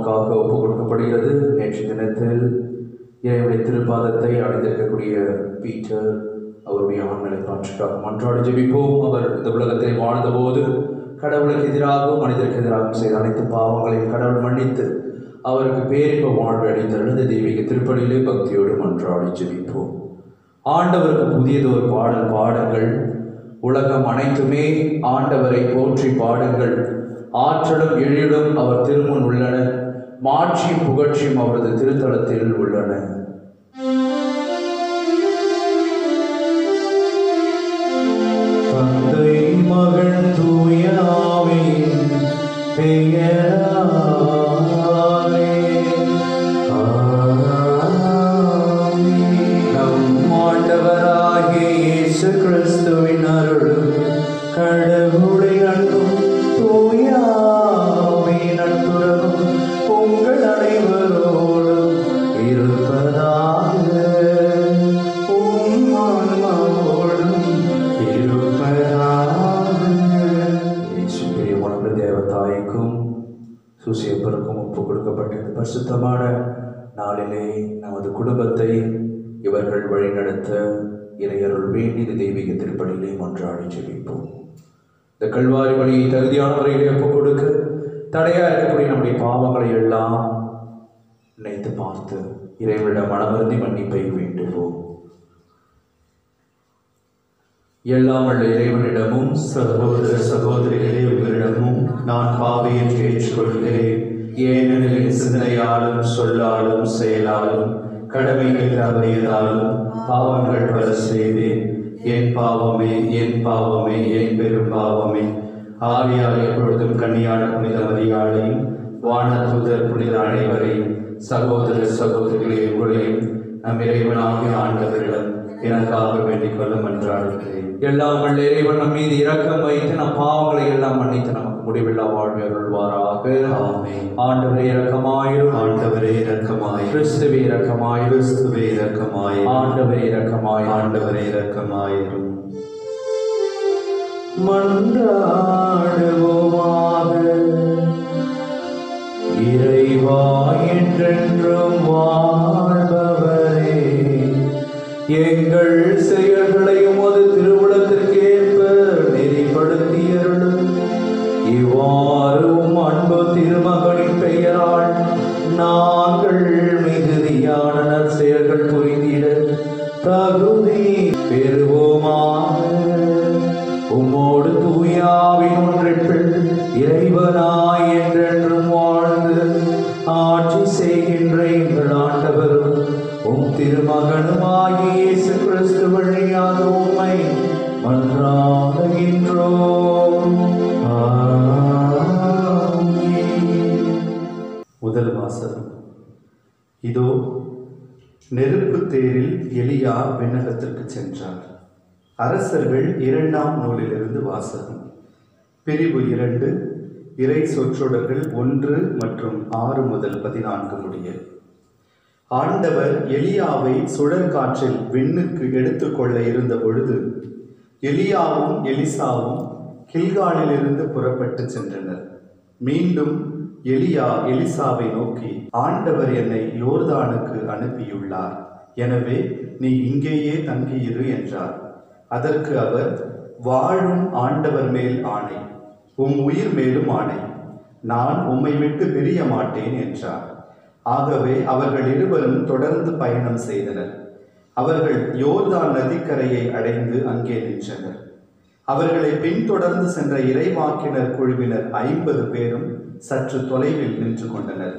நமக்காக ஒப்புக் கொடுக்கப்படுகிறது. நேற்று தினத்தில் இறைவனுடைய திருப்பாதத்தை அடைந்திருக்கக்கூடிய பீட்டர் அவருடைய ஆண்களை காட்சிக்காக மன்றாடி ஜெபிப்போம். அவர் இந்த உலகத்தை வாழ்ந்தபோது கடவுளுக்கு எதிராகவும் மனிதருக்கு எதிராகவும் செய்த அனைத்து பாவங்களையும் கடவுள் மன்னித்து அவருக்கு பேரின்ப வாழ்வு அளித்தருளது தெய்வீக திருப்பலியிலே பக்தியோடு மன்றாடி ஜெபிப்போம். ஆண்டவருக்கு புதியதோர் பாடல் பாடுங்கள், உலகம் அனைத்துமே ஆண்டவரை போற்றி பாடுங்கள். ஆற்றலும் எழிலும் அவர் திருமுன் உள்ளன, மாட்சியும் புகழ்ச்சியும் அவரது திருத்தலத்தில் உள்ளன. தந்தை மகன் தூய ஆவியின் பெயராலே நம் ஆண்டவராகிய இயேசு கிறிஸ்துவின் அருளும் கடவுளின் அன்பும் தூய ஆவியின் நட்புறவும் உங்கள் அனைவரோடும் இருப்பதாக. தேவதாய்க்கும் சூசியப்பருக்கும் ஒப்புக் கொடுக்கப்பட்ட இந்த பரிசுத்தமான நாளிலே நமது குடும்பத்தை இவர்கள் வழிநடத்த இறையருள் வேண்டி தெய்வீக திருப்பலியிலே மன்றாடி ஜெபிப்போம். இந்த கல்வாரி வழியை தகுதியான முறையிலே ஒப்புக் கொடுக்க தடையா இருக்கக்கூடிய நம்முடைய பாவங்களை எல்லாம் நினைத்து பார்த்து இறைவனிடம் மனமருந்தி மன்னிப்பை வேண்டுவோம். எல்லாம் உள்ள இறைவனிடமும் சகோதர சகோதரிகளே உங்களிடமும் நான் பாவியை ஏற்றுக்கொள்கிறேன். ஏனெனில் சிந்தனையாலும் சொல்லாலும் செயலாலும் கடமைகள் தவறியதாலும் பாவங்கள் பல செய்தேன். என் பாவமே என் பாவமே என் பெரும் பாவமே. ஆவியால் எப்பொழுதும் கன்னியான புனித மரியாளையும் வானதூதர் புனித அனைவரையும் சகோதர சகோதரிகளே உங்களையும் நம் இறைவனாகிய ஆண்டவரிடம் எனக்காக வேண்டிக் கொள்ள மன்றாடுகிறேன். எல்லாம் வல்ல இறைவன் நம் மீது இரக்கம் வைத்து நம் பாவங்களை எல்லாம் மன்னித்து நமக்கு முடிவில்லா வாழ்வை அருள்வாராக. ஆமென். ஆண்டவரே இரக்கமாயிரும், ஆண்டவரே இரக்கமாயிரும், கிறிஸ்துவே இரக்கமாயிரும், கிறிஸ்துவே இரக்கமாயிரும், ஆண்டவரே இரக்கமாயிரும், ஆண்டவரே இரக்கமாயிரும். மன்றாடுவோமாக. இறைவா என்றென்றும் வாழ்பவரே, எங்கள் செயல்களையும் அது திருவுளத்திற்கேற்ப நெறிப்படுத்தியருளும். இவ்வாறும் அன்பு திருமகனின் பெயரால் நாங்கள் மிகுதியான நற்செயல்கள் புரிந்திட தகுதி பெறுவோமாக. உம்மோடு தூயாவின் ஒன்றிற்பில் இறைவனாய் என்றென்றும் வாழ்ந்து ஆட்சி செய்கின்ற எங்கள் ஆண்டவரும் உம் திருமகனுமாகிய இயேசு கிறிஸ்து வழியாக உம்மை மன்றாடுகின்றோம். முதல் வாசகம். இதோ நெருப்பு தேரில் எலியா விண்ணகத்திற்கு சென்றார். அரசர்கள் 2ஆம் நூலிலிருந்து வாசகம். பிரிவு 2, இறை சொற்றொடர்கள் 1 மற்றும் 6 முதல் 14 முடிய. ஆண்டவர் எலியாவை சுழற்காற்றில் விண்ணுக்கு எடுத்துக்கொள்ள இருந்த பொழுது எலியாவும் எலிசாவும் கில்காலிலிருந்து புறப்பட்டு சென்றனர். மீண்டும் எலியா எலிசாவை நோக்கி, ஆண்டவர் என்னை யோர்தானுக்கு அனுப்பியுள்ளார், எனவே நீ இங்கேயே தங்கியிரு என்றார். அதற்கு அவர், வாழும் ஆண்டவர் மேல் ஆணை, உம் உயிர் மேலும் ஆணை, நான் உம்மை விட்டு பிரிய மாட்டேன் என்றார். ஆகவே அவர்கள் இருவரும் தொடர்ந்து பயணம் செய்தனர். அவர்கள் யோர்தான் நதிக்கரையை அடைந்து அங்கே நின்றனர். அவர்களை பின்தொடர்ந்து சென்ற இறைவாக்கினர் குழுவினர் 50 பேரும் சற்று தொலைவில் நின்று கொண்டனர்.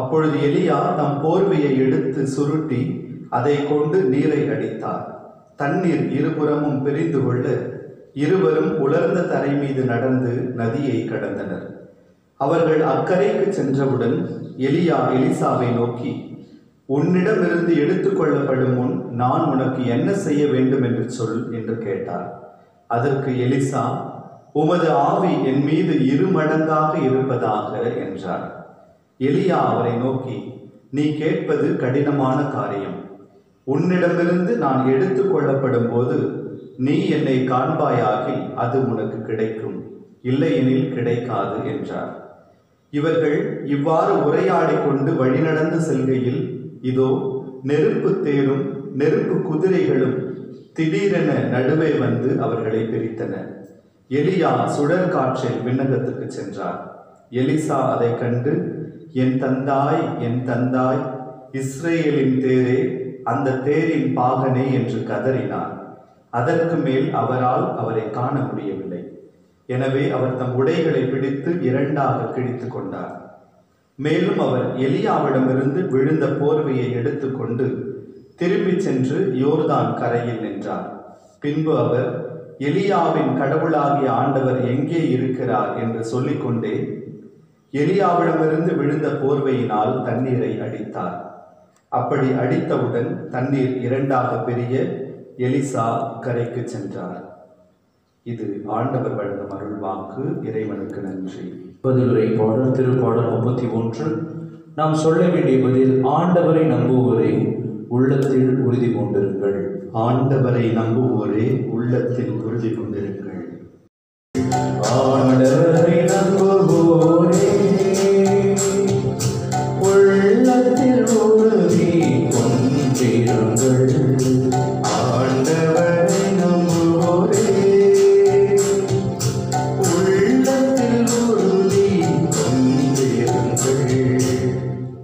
அப்பொழுது எலியா தம் போர்வையை எடுத்து சுருட்டி அதை கொண்டு நீரை அடித்தார். தண்ணீர் இருபுறமும் பிரிந்து கொள்ள இருவரும் உலர்ந்த தரை மீது நடந்து நதியை கடந்தனர். அவர்கள் அக்கரைக்கு சென்றவுடன் எலியா எலிசாவை நோக்கி, உன்னிடமிருந்து எடுத்துக்கொள்ளப்படும் முன் நான் உனக்கு என்ன செய்ய வேண்டும் என்று சொல் என்று கேட்டார். அதற்கு எலிசா, உமது ஆவி என் மீது 2 மடங்காக இருப்பதாக என்றார். எலியா அவரை நோக்கி, நீ கேட்பது கடினமான காரியம். உன்னிடமிருந்து நான் எடுத்துக்கொள்ளப்படும் போது நீ என்னை காண்பாயாகி அது உனக்கு கிடைக்கும், இல்லையெனில் கிடைக்காது என்றார். இவர்கள் இவ்வாறு உரையாடிக் கொண்டு வழிநடந்து செல்கையில் இதோ நெருப்பு தேரும் நெருப்பு குதிரைகளும் திடீரென நடுவே வந்து அவர்களை பிரித்தன. எலியா சுழற்காற்றில் விண்ணகத்துக்கு சென்றார். எலிசா அதை கண்டு, என் தந்தாய், என் தந்தாய், இஸ்ரேலின் தேரே, அந்த தேரின் பாகனே என்று கதறினார். அதற்கு மேல் அவரால் அவரை காண முடியவில்லை. எனவே அவர் தம் உடைகளை பிடித்து இரண்டாக கிழித்து கொண்டார். மேலும் அவர் எலியாவிடமிருந்து விழுந்த போர்வையை எடுத்துக்கொண்டு திரும்பி சென்று யோர்தான் கரையில் நின்றார். பின்பு அவர், எலியாவின் கடவுளாகிய ஆண்டவர் எங்கே இருக்கிறார் என்று சொல்லிக்கொண்டே எலியாவிடமிருந்து விழுந்த போர்வையினால் தண்ணீரை அடித்தார். அப்படி அடித்தவுடன் தண்ணீர் இரண்டாக பிரிய எலிசா கரைக்கு சென்றார். இது ஆண்டவர் வழங்கும் அருள் வாக்கு. இறைவனுக்கு நன்றி. பதிலுரை பாடல் திருப்பாடல் 31. நாம் சொல்ல வேண்டிய பதில்: ஆண்டவரை நம்புவோரே உள்ளத்தில் உறுதி கொண்டிருங்கள். ஆண்டவரை நம்புவோரே உள்ளத்தில் உறுதி கொண்டிருங்கள். ஆண்டவரை நம்புவோரே உள்ளத்தில் உறுதி கொண்டிருங்கள். ஆண்டவரை நம்புவோரே உள்ளத்தில் உறுதி கொண்டிருங்கள்.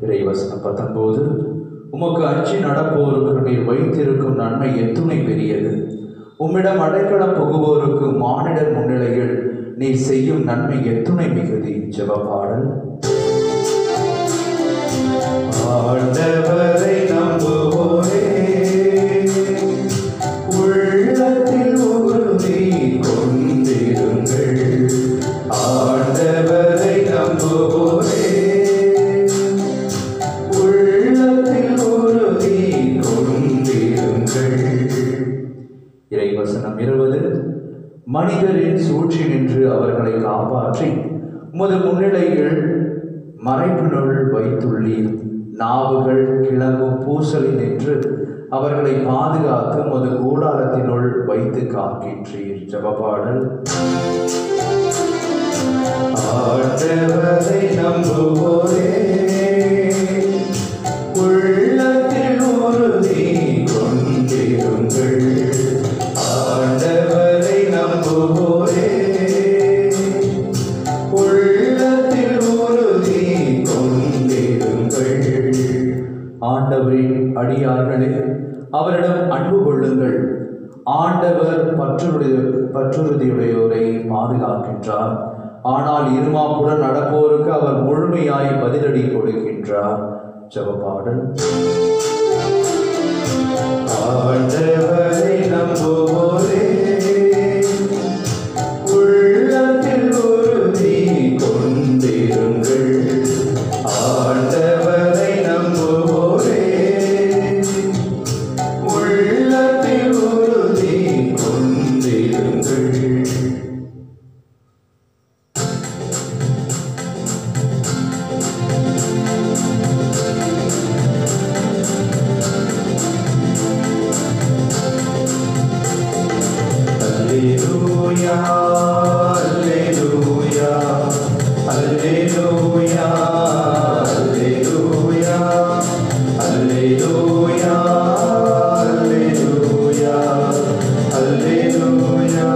இறைவசனம் 19. உமக்கு அஞ்சி நடப்போருக்கு நீர் வைத்திருக்கும் நன்மை எத்துணை பெரியது. உம்மிடம் அடைக்கலம் புகுவோருக்கு மானிடர் முன்னிலையில் நீர் செய்யும் நன்மை எத்துணை மிகுதி. ஜெபப்பாடல். ஆண்டவரை நம்புவோரே உள்ளத்தில் உறுதி கொண்டிருங்கள். ஆண்டவரை நம்புவோரே உள்ளத்தில் உறுதி கொண்டிருங்கள். இறைவசனம் 20. மனிதரின் சூழ்ச்சி நின்று அவர்களை காப்பாற்றி உமது முன்னிலையில் மறைப்பினுள் வைத்துள்ளீர். நாவுகள் கிளம்பும் பூசலில் நின்று அவர்களை பாதுகாத்து உமது கூடாரத்தினுள் வைத்து காக்கின்றீர். ஜெபப்பாடல். ஆண்டவரை நம்புவோரே உள்ளத்தில் உறுதி கொண்டிருங்கள். ஆண்டவரை நம்புவோரே உள்ளத்தில் உறுதி கொண்டிருங்கள். ஆண்டவரின் அடியார்களே, அவரிடம் அன்பு கொள்ளுங்கள். ஆண்டவர் பற்றுறுதியுடையோரை பாதுகாக்கின்றார். ஆனால் இருமாப்புடன் நடப்போருக்கு அவர் முழுமையாய் பதிலடி கொடுக்கின்றார். ஜெபப்பாடல். ஆண்டவரை நம்புவோரே உள்ளத்தில் உறுதி கொண்டிருங்கள். ஆண்டவரை நம்புவோரே உள்ளத்தில் உறுதி கொண்டிருங்கள். Alleluia, alleluia, alleluia, alleluia, alleluia, alleluia, alleluia,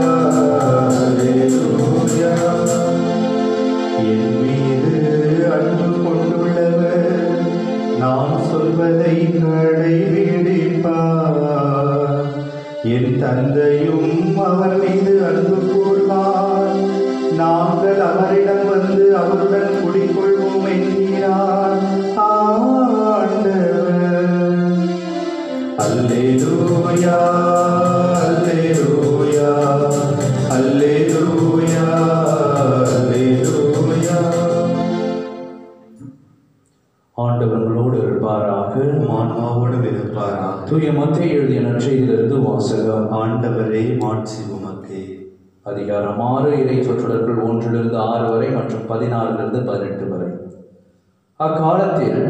alleluia. என் மீது அன்பு கொண்டுள்ளவர் நான் சொல்வதை கடைபிடிப்பார். என் தந்தையும் அவர் மீது அன்பு கூர்வார். நாங்கள் அவரிடம் வந்து அவருடன் குடிக்கொள்வோம் என்கிறார் ஆண்டவர். அல்லேலூயா, அல்லேலூயா, அல்லேலூயா, அல்லேலூயா. ஆண்டவர்களோடு இருப்பாராக, ஆன்மாவோடும் இருப்பாராக. தூய மத்தேயு எழுதிய நற்செய்தியிலிருந்து வாசகம். ஆண்டவரே மாட்சி உமக்கே. அதிகாரம் 6 இறை சொற்றொடர்கள் 1-6 வரை மற்றும் 16-18 வரை. அக்காலத்தில்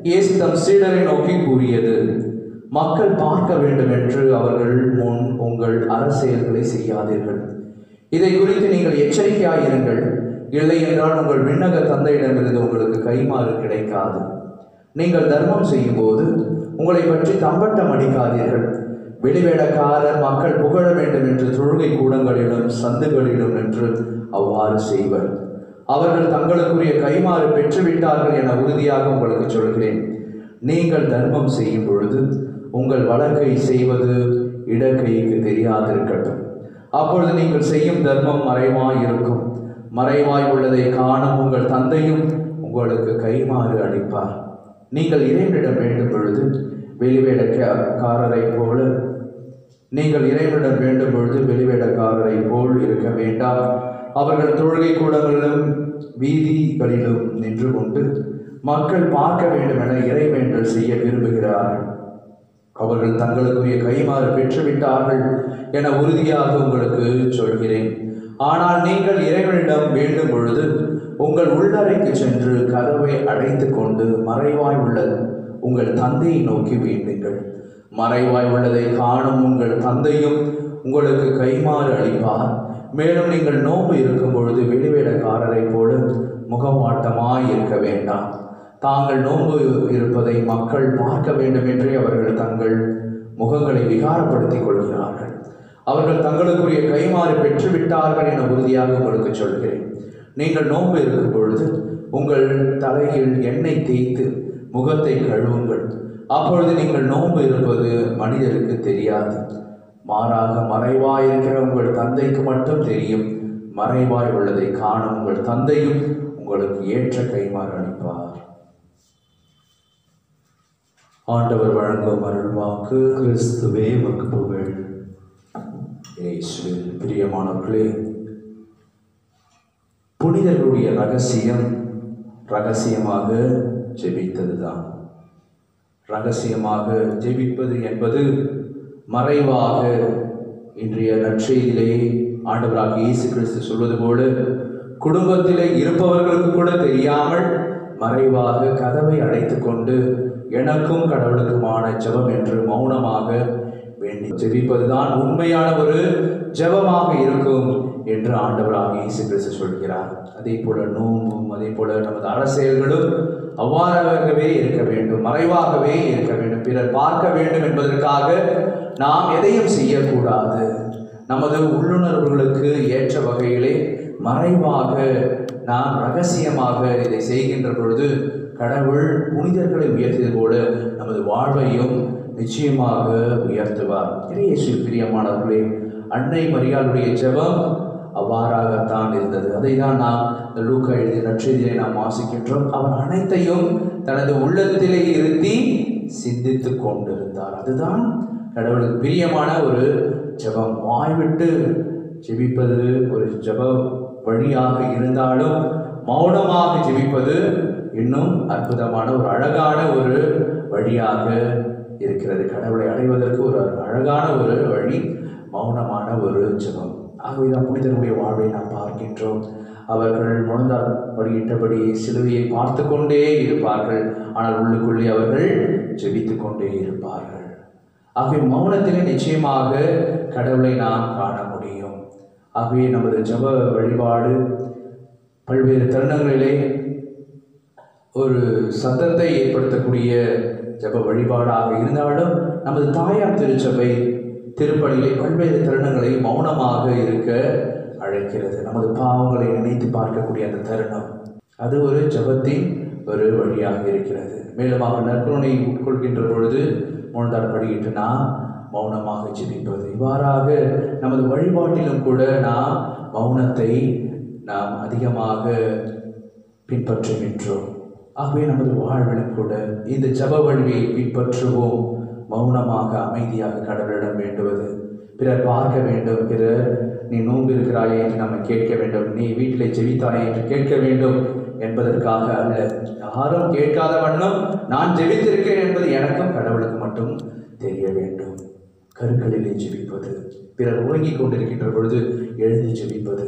இயேசு தம் சீடரை நோக்கி கூறியது: மக்கள் பார்க்க வேண்டும் என்று அவர்கள் முன் உங்கள் அரசியல்களை செய்யாதீர்கள். இதை குறித்து நீங்கள் எச்சரிக்கையாயிருங்கள். இல்லை என்றால் உங்கள் விண்ணக தந்தையிடமிருந்து உங்களுக்கு கைமாறு கிடைக்காது. நீங்கள் தர்மம் செய்யும் போது உங்களை பற்றி தம்பட்டம் அடிக்காதீர்கள். வெளிவேடக்காரர் மக்கள் புகழ வேண்டும் என்று தொழுகை கூடங்களிலும் சந்துகளிலும் என்று அவ்வாறு செய்வர். அவர்கள் தங்களுக்குரிய கைமாறு பெற்றுவிட்டார்கள் என உறுதியாக உங்களுக்கு சொல்கிறேன். நீங்கள் தர்மம் செய்யும் பொழுது உங்கள் வலக்கை செய்வது இடக்கைக்கு தெரியாதிருக்கட்டும். அப்பொழுது நீங்கள் செய்யும் தர்மம் மறைவாய் இருக்கும். மறைவாய் உள்ளதை காணும் உங்கள் தந்தையும் உங்களுக்கு கைமாறு அளிப்பார். நீங்கள் இறைவனிடம் வேண்டும் பொழுது வெளிவேடக்காரரை போல் இருக்க வேண்டாம். அவர்கள் தொழுகை கூடங்களிலும் வீதிகளிலும் நின்று கொண்டு மக்கள் பார்க்க வேண்டும் என இறைவேண்டல் செய்ய விரும்புகிறார்கள். அவர்கள் தங்களுக்குரிய கைமாறு பெற்றுவிட்டார்கள் என உறுதியாக உங்களுக்கு சொல்கிறேன். ஆனால் நீங்கள் இறைவனிடம் வேண்டும் பொழுது உங்கள் உள்ளறைக்கு சென்று கதவை அடைத்து கொண்டு மறைவாய் உள்ள உங்கள் தந்தையை நோக்கி வேண்டுங்கள். மறைவாய் உள்ளதை காணும் உங்கள் தந்தையும் உங்களுக்கு கைமாறு அளிப்பார். மேலும் நீங்கள் நோன்பு இருக்கும் பொழுது வெளிவேடக்காரரை போல முகமாட்டமாய் இருக்க வேண்டாம். தாங்கள் நோன்பு இருப்பதை மக்கள் பார்க்க வேண்டும் என்றே அவர்கள் தங்கள் முகங்களை விகாரப்படுத்திக் கொள்கிறார்கள். அவர்கள் தங்களுக்குரிய கைமாறு பெற்றுவிட்டார்கள் என உறுதியாக உங்களுக்கு சொல்கிறேன். நீங்கள் நோன்பு இருக்கும் பொழுது உங்கள் தலையில் எண்ணெய் தேய்த்து முகத்தை கழுவுங்கள். அப்பொழுது நீங்கள் நோன்பு இருப்பது மனிதருக்கு தெரியாது. மாறாக மறைவாய் இருக்கிற உங்கள் தந்தைக்கு மட்டும் தெரியும். மறைவாய் உள்ளதை காணும் உங்கள் தந்தையும் உங்களுக்கு ஏற்ற கைமாறு அளிப்பார். ஆண்டவர் வழங்கும் அருள்வாக்கு. கிறிஸ்துவே உமக்கு புகழ். இயேசுவில் பிரியமானவர்களே, புனிதர்களுடைய ரகசியமாக ஜெபித்ததுதான். ரகசியமாக ஜெபிப்பது என்பது மறைவாக, இன்றைய நற்செய்தியிலே ஆண்டவராக இயேசு கிறிஸ்து சொல்வது போல குடும்பத்திலே இருப்பவர்களுக்கு கூட தெரியாமல் மறைவாக கதவை அடைத்து கொண்டு எனக்கும் கடவுளுக்குமான ஜெபம் என்று மௌனமாக வேண்டி ஜெபிப்பதுதான் உண்மையான ஒரு ஜெபமாக இருக்கும் என்று ஆண்டவராக இயேசு கிறிஸ்து சொல்கிறார். அதே போல நோன்பும், அதே போல நமது அரசியல்களும் அவ்வாறாகவே இருக்க வேண்டும், மறைவாகவே இருக்க வேண்டும். பிறர் பார்க்க வேண்டும் என்பதற்காக நாம் எதையும் செய்யக்கூடாது. நமது உள்ளுணர்வுகளுக்கு ஏற்ற வகையிலே மறைவாக நாம் ரகசியமாக இதை செய்கின்ற பொழுது கடவுள் புனிதர்களை உயர்த்தியது போல நமது வாழ்வையும் நிச்சயமாக உயர்த்துவார். இயேசுவில் பிரியமானவர்களே, அன்னை மரியாளுடைய ஜெபம் அவ்வாறாகத்தான் இருந்தது. அதை தான் நாம் லூக்கா எழுதிய நற்செய்தியை நாம் வாசிக்கின்றோம். அவர் அனைத்தையும் தனது உள்ளத்திலே இருத்தி சிந்தித்து கொண்டிருந்தார். அதுதான் கடவுளுக்கு பிரியமான ஒரு ஜெபம். வாய்விட்டு ஜெபிப்பது ஒரு ஜெப வழியாக இருந்தாலும் மௌனமாக ஜெபிப்பது இன்னும் அற்புதமான ஒரு அழகான ஒரு வழியாக இருக்கிறது. கடவுளை அடைவதற்கு ஒரு அழகான ஒரு வழி மௌனமான ஒரு ஜெபம். ஆகவேதான் புனிதர்களுடைய வாழ்வை நாம் பார்க்கின்றோம். அவர்கள் முழந்தால் படியிட்டபடி சிலுவையை பார்த்து கொண்டே இருப்பார்கள். ஆனால் உள்ளுக்குள்ளே அவர்கள் ஜெபித்து கொண்டே இருப்பார்கள். ஆகவே மௌனத்திலே நிச்சயமாக கடவுளை நாம் காண முடியும். ஆகவே நமது ஜெப வழிபாடு பல்வேறு தருணங்களிலே ஒரு சத்தத்தை ஏற்படுத்தக்கூடிய ஜெப வழிபாடாக இருந்தாலும் நமது தாயார் திருச்சபை திருப்பலியிலே பல்வேறு தருணங்களை மௌனமாக இருக்க அழைக்கிறது. நமது பாவங்களை நினைத்து பார்க்கக்கூடிய அந்த தருணம் அது ஒரு ஜெபத்தின் ஒரு வழியாக இருக்கிறது. மேலும் அவர் நற்கருணை உட்கொள்கின்ற பொழுது முழந்தார் படியிட்டு நாம் மௌனமாக ஜெபிப்பது. இவ்வாறாக நமது வழிபாட்டிலும் கூட நாம் மௌனத்தை நாம் அதிகமாக பின்பற்றுகின்றோம். ஆகவே நமது வாழ்விலும் கூட இந்த ஜெப வழியை பின்பற்றுவோம். மௌனமாக அமைதியாக கடவுளிடம் வேண்டுவது, பிறர் பார்க்க வேண்டும், பிறர் நீ நோன்பு இருக்கிறாயே என்று நம்ம கேட்க வேண்டும், நீ வீட்டிலே ஜெபித்தாயே என்று கேட்க வேண்டும் என்பதற்காக அல்ல. யாரும் கேட்காத வண்ணம் நான் ஜெபித்திருக்கிறேன் என்பது எனக்கும் கடவுளுக்கு மட்டும் தெரிய வேண்டும். கருக்களிலே ஜெபிப்பது, பிறர் உறங்கிக் கொண்டிருக்கின்ற பொழுது எழுதி ஜெபிப்பது,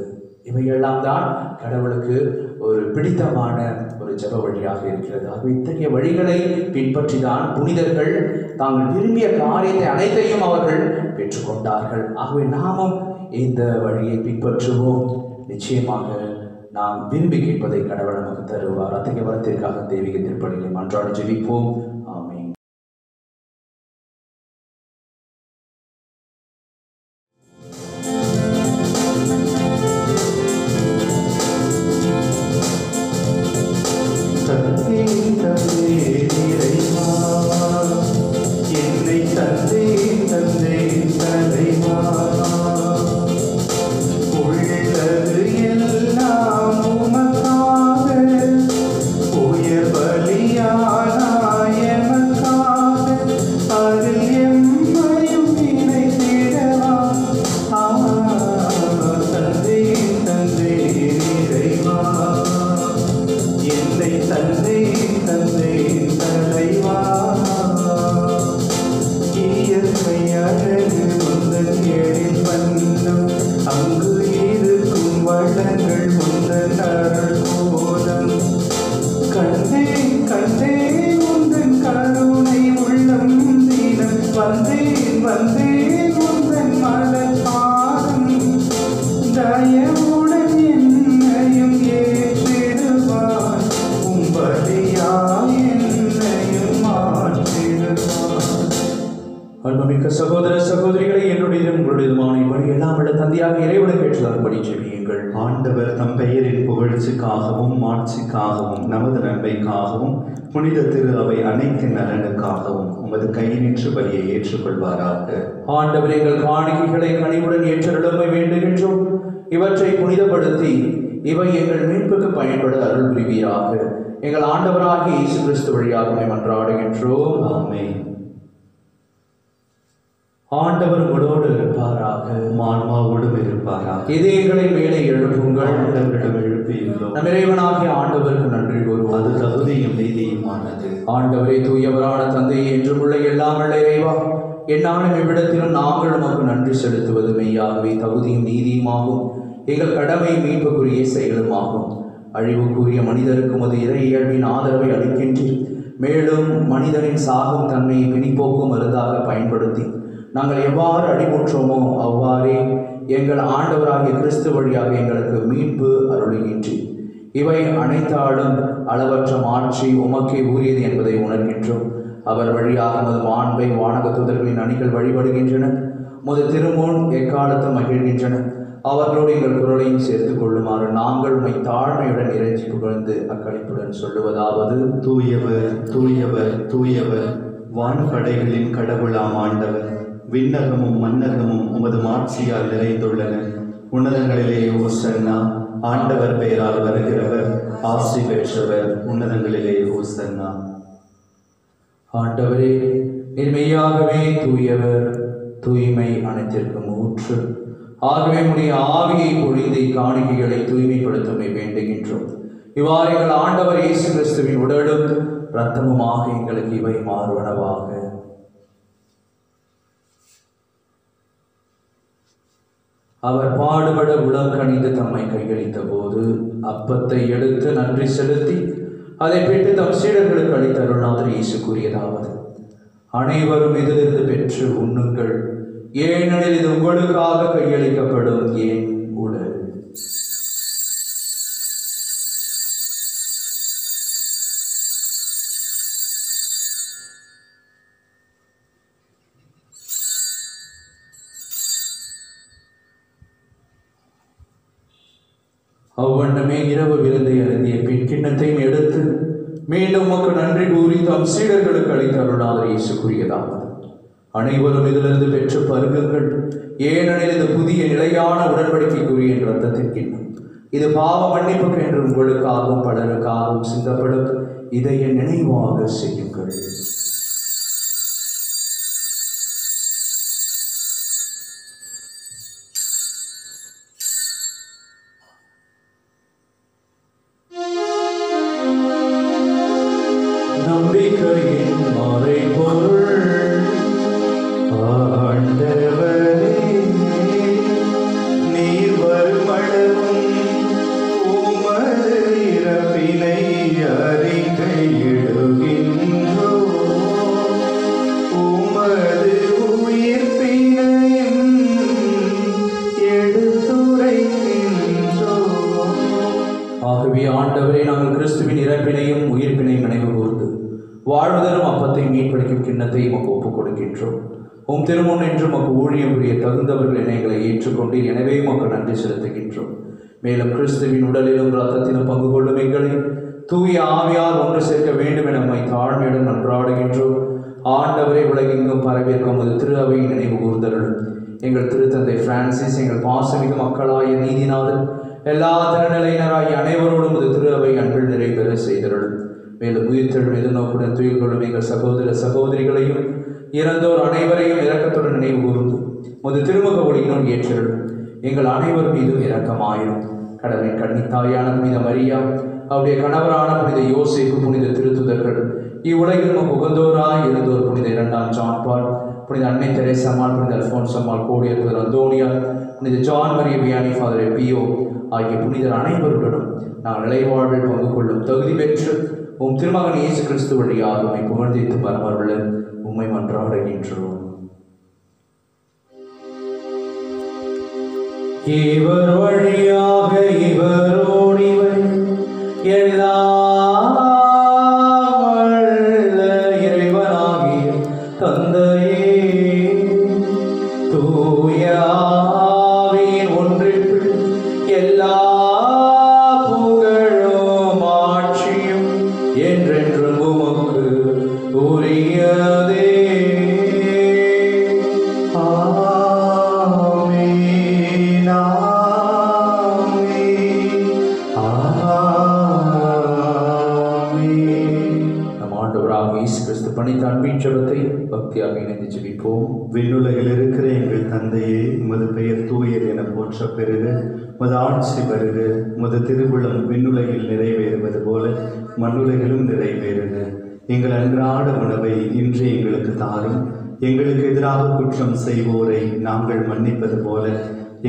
இவையெல்லாம் தான் கடவுளுக்கு ஒரு பிடித்தமான ஒரு ஜெப வழியாக இருக்கிறது. ஆகவே இத்தகைய வழிகளை பின்பற்றி தான் புனிதர்கள் தாங்கள் விரும்பிய காரியத்தை அனைத்தையும் அவர்கள் பெற்றுக்கொண்டார்கள். ஆகவே நாமும் இந்த வழியை பின்பற்றுவோம். நிச்சயமாக நாம் விரும்பி கேட்பதை கடவுள் நமக்கு தருவார். அத்தகைய வரத்திற்காக தெய்வீக திருப்பலிகளை மன்றாடி ஜெபிப்போம். ஆமென். அன்புமிக்க சகோதர சகோதரிகளை, என்னுடையதும் உங்களுடையதுமான இப்படி எல்லாம் உள்ள தந்தையாக இறைவனுக்கு ஏற்றதாகும்படி ஜெபியுங்கள். ஆண்டவர் தம் பெயரின் புகழ்ச்சிக்காகவும் மாட்சிக்காகவும் நமது நன்மைக்காகவும் புனித திரு அவை அனைத்தின் நலனுக்காகவும் உமது கையினின்று பலியை ஏற்றுக்கொள்வாராக. ஆண்டவர் எங்கள் காணிக்கைகளை கனிவுடன் ஏற்றருளமை வேண்டுகின்றோம். இவற்றை புனிதப்படுத்தி இவை எங்கள் மீட்புக்கு பயன்பட அருள் புரிவீராக. எங்கள் ஆண்டவராகிய இயேசு கிறிஸ்து வழியாக மன்றாடுகின்றோம். ஆமென். ஆண்டவர் உங்களோடு இருப்பாராக, ஆன்மாவோடும் இருப்பாராக. இதயங்களை மேலே எழுப்புங்கள். ஆண்டவரிடம் எழுப்பியுள்ளோம். நம் இறைவனாகிய ஆண்டவருக்கு நன்றி கூறுவோம். அது தகுதியும் நீதியுமானது. ஆண்டவரே, தூயவரான தந்தையே, என்றுமுள்ள எல்லாம் வல்ல இறைவா, என்னாலும் இவ்விடத்திலும் நாங்கள் உமக்கு நன்றி செலுத்துவது மெய்யாகவே தகுதியும் நீதியுமாகும். எங்கள் கடமை மீட்புக்குரிய செயலுமாகும். அழிவுக்குரிய மனிதருக்கு உமது இறை இயல்பின் ஆதரவை அளிக்கின்றீர். மேலும் மனிதனின் சாகும் தன்மையை பிணிப்போக்கும் மருந்தாக பயன்படுத்தி நாங்கள் எவ்வாறு அடிமுற்றோமோ அவ்வாறே எங்கள் ஆண்டவராகிய கிறிஸ்து வழியாக எங்களுக்கு மீட்பு அருளுகின்றீர். இவை அனைத்தாலும் அளவற்ற மாட்சி உமக்கே உரியது என்பதை உணர்கின்றோம். அவர் வழியாக உமது மாண்பை வானக தூதர்களின் அணிகள் வழிபடுகின்றன. உமது திருமுன் எக்காலத்தும் மகிழ்கின்றன. அவர்களோடு எங்கள் குரலையும் சேர்த்துக் கொள்ளுமாறு நாங்கள் உம்மை தாழ்மையுடன் இறைஞ்சி புகழ்ந்து அக்களிப்புடன் சொல்லுவதாவது: தூயவர் தூயவர் தூயவர், வான்படைகளின் கடவுளாம் ஆண்டவர். விண்ணகமும் மன்னகமும் உமது மாட்சியால் நிறைந்துள்ளன. உன்னதங்களிலே ஓசன்னா. ஆண்டவர் பெயரால் வருகிறவர் ஆசி பெற்றவர். உன்னதங்களிலே ஓசன்னா. ஆண்டவரே, நீர் மெய்யாகவே தூயவர், தூய்மை அனைத்திற்கும் ஊற்று. ஆகவே உடைய ஆவியை பொழிந்து காணிக்கைகளை தூய்மைப்படுத்தமை வேண்டுகின்றோம். இவ்வாறு எங்கள் ஆண்டவர் இயேசு கிறிஸ்துவின் உடலும் இரத்தமுமாக எங்களுக்கு இவை மாறுவனவாக. அவர் பாடுபட உளம் கணிந்து தம்மை கையளித்த போது அப்பத்தை எடுத்து நன்றி செலுத்தி அதை பெற்று தம் சீடர்களுக்கு அளித்தருள்நாதர் இயேசு கூறியதாவது: அனைவரும் இதிலிருந்து பெற்று உண்ணுங்கள், ஏனெனில் இது உங்களுக்காக கையளிக்கப்படும் என் உடல். அவ்வண்ணமே இரவு விருந்தை அருந்திய பின் கிண்ணத்தையும் எடுத்து மீண்டும் உமக்கு நன்றி கூறி தம் சீடர்களுக்கு அளித்தருள்நாதர் இயேசு கூறியதாவது: அனைவரும் இதிலிருந்து பெற்று பருகுங்கள், ஏனெனில் இது புதிய நிலையான உடன்படிக்கைக்குரிய என் இரத்தத்தின் கிண்ணம். இது பாவ மன்னிப்புக்கு என்று உங்களுக்காகவும் பலருக்காகவும் சிந்தப்படும். இதை என் நினைவாக செய்யுங்கள். நம்பிக்கையின் மறைபொருள் ஆண்டவரே, நீர் வருமளவும் உமது இறப்பினை அறிக்கையிடுகின்றோம். வாழ்வுதரும் அப்பத்தை மீட்பளிக்கும் கிண்ணத்தை உமக்கு ஒப்புக் கொடுக்கின்றோம். உம் திருமுன் என்று உமக்கு ஊழியம் புரிய தகுந்தவர்கள் என எங்களை ஏற்றுக்கொண்டீர். எனவே உமக்கு நன்றி செலுத்துகின்றோம். மேலும் கிறிஸ்துவின் உடலிலும் இரத்தத்திலும் பங்கு கொள்ளும் எங்களை தூய ஆவியார் ஒன்று சேர்க்க வேண்டும் என நம்மை தாழ்மையுடன் மன்றாடுகின்றோம். ஆண்டவரை உலகெங்கும் பரவியிருக்கும் உமது திரு அவையை நினைவு கூர்ந்தருளும். எங்கள் திருத்தந்தை பிரான்சிஸ், எங்கள் பாசமிக மக்களாய நீதிநாதன், எல்லா திருநிலையினராகிய அனைவரோடும் உமது திரு அவை அன்பில் நிறைவேற செய்தருளும். மேலும் உயிர்த்தெழும் எதிர்நோக்குடன் துயில் கொள்ளும் எங்கள் சகோதர சகோதரிகளையும் இறந்தோர் அனைவரையும் இரக்கத்துடன் நினைவு கூர்ந்து உமது திருமுக ஒளியினுள் ஏற்றருளும். எங்கள் அனைவர் மீதும் இரக்கமாயிரும். கடவுளின் கன்னித்தாயான புனித மரியா, அவருடைய கணவரான புனித யோசேப்பு, புனித திருத்துதர்கள், இவ்வுலகில் உகந்தோராய் இருந்தோர் புனித 2ஆம் ஜான் பால், புனித அன்னை தெரேசம்மாள், புனித அல்போன்சம்மாள், கோடியர் புனித அந்தோனியா, புனித ஜான் மரிய வியானி, ஃபாதர் பியோ ஆகிய புனிதர் அனைவருடனும் நாங்கள் நிலைவாழ்வில் பங்கு கொள்ளும் தகுதி பெற்று உம் திருமகன் இயேசு கிறிஸ்து வழியாக உம்மை புகழ்ந்தித்து பரமருள உம்மை மன்றாடுகின்றோம். இவர் வழியாக இவரோடு இவர் எல்லாம் வல்ல இறைவனாகிய தந்தையே, தூய ஆவியின் ஒன்றிற்குள் எல்லா புகழும் ஆட்சியும் என்றென்றும் உமக்கு உரியதே. பணித்த அன்பின் ஜெபத்தை பக்தியாக இணைந்து ஜெபிப்போம். விண்ணுலகில் இருக்கிற எங்கள் தந்தையே, உமது பெயர் தூயது என போற்ற பெறுக. உமது ஆட்சி வருக. உமது திருவுளம் விண்ணுலகில் நிறைவேறுவது போல மண்ணுலகிலும் நிறைவேறுக. எங்கள் அன்றாட உணவை இன்று எங்களுக்கு தாரும். எங்களுக்கு எதிராக குற்றம் செய்வோரை நாங்கள் மன்னிப்பது போல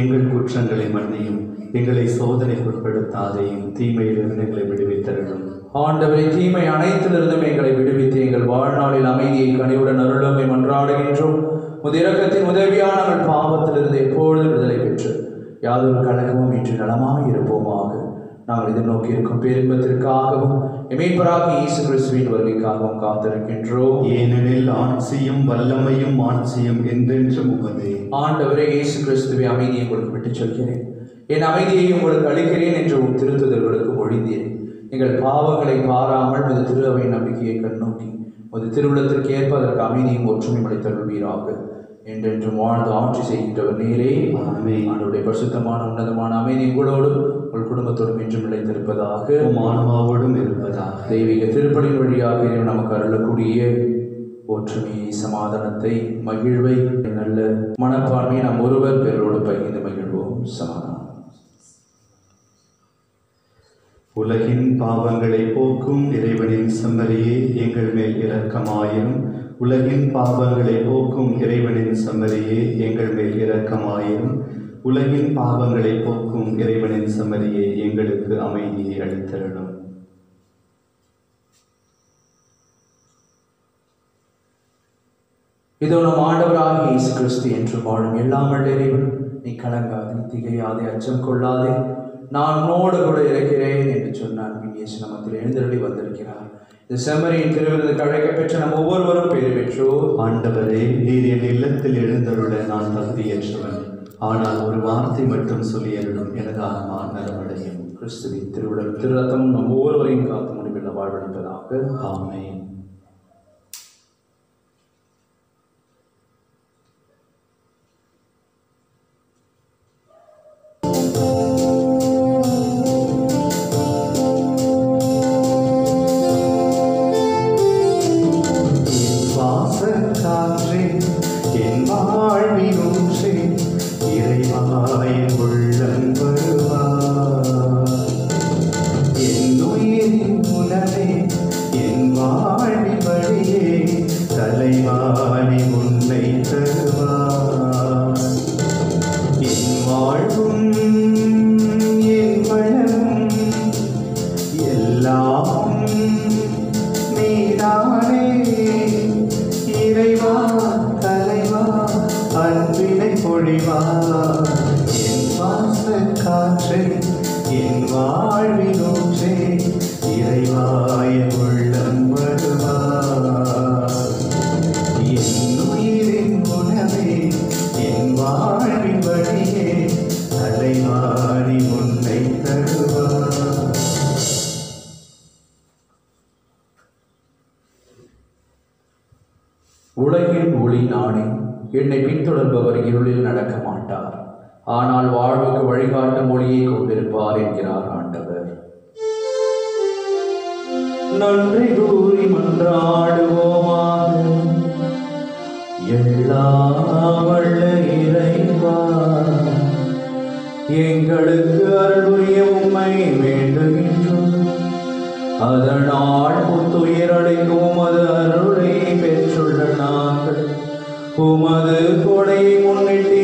எங்கள் குற்றங்களை மன்னியும். எங்களை சோதனைக்குட்படுத்தாதையும் தீமையிலிருந்து எங்களை விடுவித்தருளும். ஆண்டவரை, தீமை அனைத்திலிருந்தும் எங்களை விடுவித்து எங்கள் வாழ்நாளில் அமைதியை கனிவுடன் அருளுமை மன்றாடுகின்றோம். உமது இரக்கத்தின் உதவியால் நாங்கள் பாவத்திலிருந்து எப்பொழுதும் விடுதலை பெற்று யாதொரு கலக்கமும் இன்று நலமாயிருப்போமாக. நாங்கள் எதிர்நோக்கி இருக்கும் பேரின்பத்திற்காகவும் மீட்பராகிய இயேசு கிறிஸ்துவின் வருகைக்காகவும் காத்திருக்கின்றோம். ஏனெனில் ஆட்சியும் வல்லமையும் மாட்சியும் என்றென்றும் உமதே. ஆண்டவரே, இயேசு கிறிஸ்துவை அமைதியை உங்களுக்கு விட்டுச் சொல்கிறேன், என் அமைதியை உங்களுக்கு அளிக்கிறேன் என்று உம் திருத்துதர்களுக்கு மொழிந்தீரேன். எங்கள் பாவங்களை பாராமல் உமது திரு அவை நம்பிக்கையை கண்ணோக்கி உமது திருவுள்ளத்திற்கு ஏற்ப அதற்கு அமைதியும் ஒற்றுமையும் அளித்தருள்வீராக. என்றென்றும் வாழ்ந்து ஆட்சி செய்கின்றவர் நீரே. ஆண்டவருடைய பரிசுத்தமான உன்னதமான அமைதி உங்களோடும் உங்கள் குடும்பத்தோடும் என்றும் நிலைத்திருப்பதாக, ஆன்மாவோடும் இருப்பதாக. தெய்வீக திருப்பலின் வழியாக நமக்கு அருளக்கூடிய ஒற்றுமையை, சமாதானத்தை, மகிழ்வை, நல்ல மனப்பான்மையை நாம் ஒருவர் பேரோடு பகிர்ந்து மகிழ்வோம். சமாதானம். உலகின் பாவங்களை போக்கும் இறைவனின் செம்மறியே, எங்கள் மேல் இரக்கமாயிரும். உலகின் பாவங்களை போக்கும் இறைவனின் செம்மறியே, எங்கள் மேல் இரக்கமாயிரும். உலகின் பாவங்களை போக்கும் இறைவனின் செம்மறியே, எங்களுக்கு அமைதியை அளித்தருளும். இதோ நம் ஆண்டவராகிய இயேசு கிறிஸ்து என்று வாழும் எல்லாம் வல்ல இறைவன், நீ கலங்காதே, திகையாதே, அச்சம் கொள்ளாதே, நான் உன்னோடு கூட இருக்கிறேன் என்று சொன்னான். இயேசு நமத்தில் எழுந்தருளி வந்திருக்கிறார். இந்த செம்மறியின் திருவிருந்துக்கு அழைக்கப்பெற்ற நம் ஒவ்வொருவரும் பேறு பெற்றோர். ஆண்டவரே, நீர் என் இல்லத்தில் எழுந்தருள நான் தகுதியற்றவன். ஆனால் ஒரு வார்த்தை மட்டும் சொல்லியருளும், எனது ஆன்மா நலமடையும். கிறிஸ்துவின் திருவுடல் திரு ரத்தம் நம் ஒவ்வொருவரையும் காத்து முடிவில் வாழ்வளிப்பதாக. ஆமென். வாழ்வினோற்றே இறைவாய உள்ளம் வருவார். வாழ்வின் வழியே அலைமாறி உன்னை தருவார். உலகின் ஒளி நானே, என்னை பின்தொடர்பவர் இருளில் நடக்க மாட்டார், ஆனால் வாழ்வுக்கு வழிகாட்டும் ஒளியை கொண்டிருப்பார் என்கிறார் ஆண்டவர். நன்றி கூறி மன்றாடுவோமாக. எல்லாம் வல்ல இறைவா, எங்களுக்கு அருள் புரிய உம்மை வேண்டுகின்றோம். அதனால் புத்துயிரடைக்கும் உமது அருளை பெற்றுள்ள நாங்கள் உமது கொடையை முன்னிட்டு